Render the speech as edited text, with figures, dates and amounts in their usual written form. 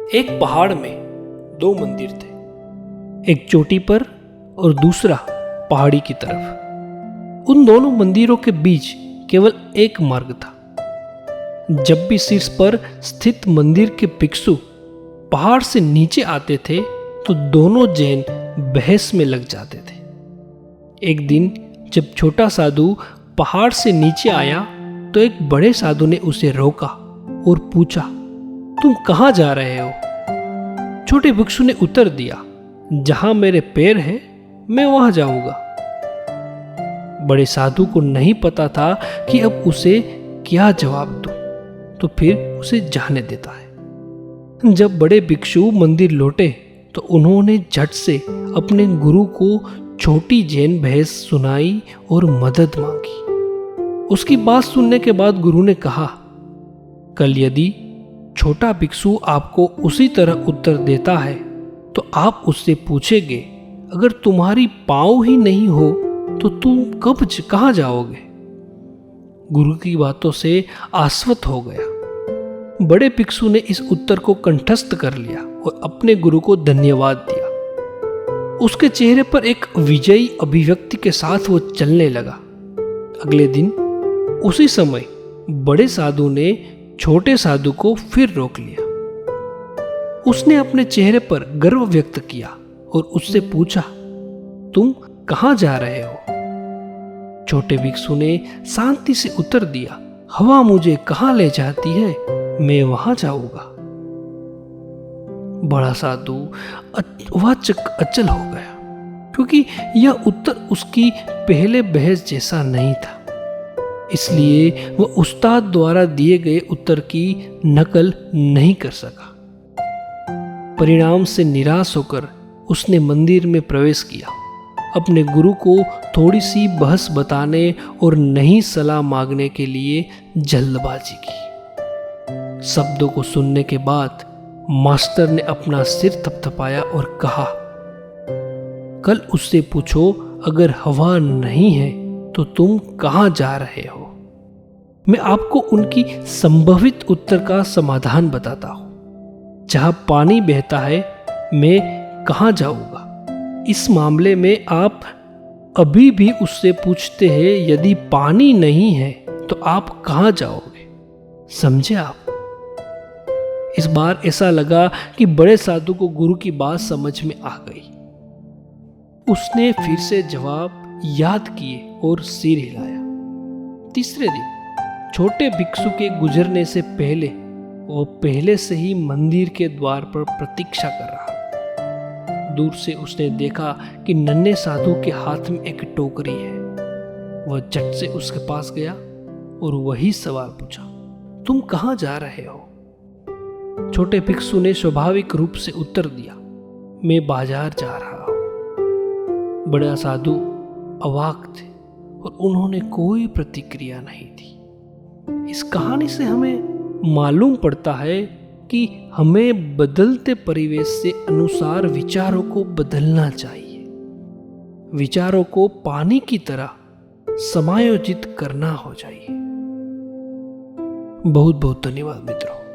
एक पहाड़ में दो मंदिर थे, एक चोटी पर और दूसरा पहाड़ी की तरफ। उन दोनों मंदिरों के बीच केवल एक मार्ग था। जब भी शीर्ष पर स्थित मंदिर के भिक्षु पहाड़ से नीचे आते थे तो दोनों जैन बहस में लग जाते थे। एक दिन जब छोटा साधु पहाड़ से नीचे आया तो एक बड़े साधु ने उसे रोका और पूछा, तुम कहां जा रहे हो? छोटे भिक्षु ने उत्तर दिया, जहां मेरे पैर है मैं वहां जाऊंगा। बड़े साधु को नहीं पता था कि अब उसे क्या जवाब दूं, तो फिर उसे जाने देता है। जब बड़े भिक्षु मंदिर लौटे तो उन्होंने झट से अपने गुरु को छोटी जैन बहस सुनाई और मदद मांगी। उसकी बात सुनने के बाद गुरु ने कहा, कल यदि छोटा भिक्षु आपको उसी तरह उत्तर देता है तो आप उससे पूछेंगे, अगर तुम्हारी पाँव ही नहीं हो तो तुम कब कहाँ जाओगे? गुरु की बातों से आश्वस्त हो गया। बड़े भिक्षु ने इस उत्तर को कंठस्थ कर लिया और अपने गुरु को धन्यवाद दिया। उसके चेहरे पर एक विजयी अभिव्यक्ति के साथ वो चलने लगा। अगले दिन उसी समय बड़े साधु ने छोटे साधु को फिर रोक लिया। उसने अपने चेहरे पर गर्व व्यक्त किया और उससे पूछा, तुम कहां जा रहे हो? छोटे भिक्षु ने शांति से उत्तर दिया, हवा मुझे कहां ले जाती है मैं वहां जाऊंगा। बड़ा साधु अचल हो गया, क्योंकि यह उत्तर उसकी पहले बहस जैसा नहीं था। इसलिए वह उस्ताद द्वारा दिए गए उत्तर की नकल नहीं कर सका। परिणाम से निराश होकर उसने मंदिर में प्रवेश किया। अपने गुरु को थोड़ी सी बहस बताने और नई सलाह मांगने के लिए जल्दबाजी की। शब्दों को सुनने के बाद मास्टर ने अपना सिर थपथपाया और कहा, कल उससे पूछो, अगर हवा नहीं है तो तुम कहां जा रहे हो? मैं आपको उनकी संभावित उत्तर का समाधान बताता हूं। जहां पानी बहता है मैं कहां जाऊंगा? इस मामले में आप अभी भी उससे पूछते हैं, यदि पानी नहीं है तो आप कहां जाओगे? समझे आप? इस बार ऐसा लगा कि बड़े साधु को गुरु की बात समझ में आ गई। उसने फिर से जवाब याद किए और सिर हिलाया। तीसरे दिन छोटे भिक्षु के गुजरने से पहले वो पहले से ही मंदिर के द्वार पर प्रतीक्षा कर रहा। दूर से उसने देखा कि नन्हे साधु के हाथ में एक टोकरी है। वह झट से उसके पास गया और वही सवाल पूछा, तुम कहां जा रहे हो? छोटे भिक्षु ने स्वाभाविक रूप से उत्तर दिया, मैं बाजार जा रहा हूं। बड़ा साधु अवाक थे और उन्होंने कोई प्रतिक्रिया नहीं दी। इस कहानी से हमें मालूम पड़ता है कि हमें बदलते परिवेश से अनुसार विचारों को बदलना चाहिए। विचारों को पानी की तरह समायोजित करना हो चाहिए। बहुत बहुत धन्यवाद मित्रों।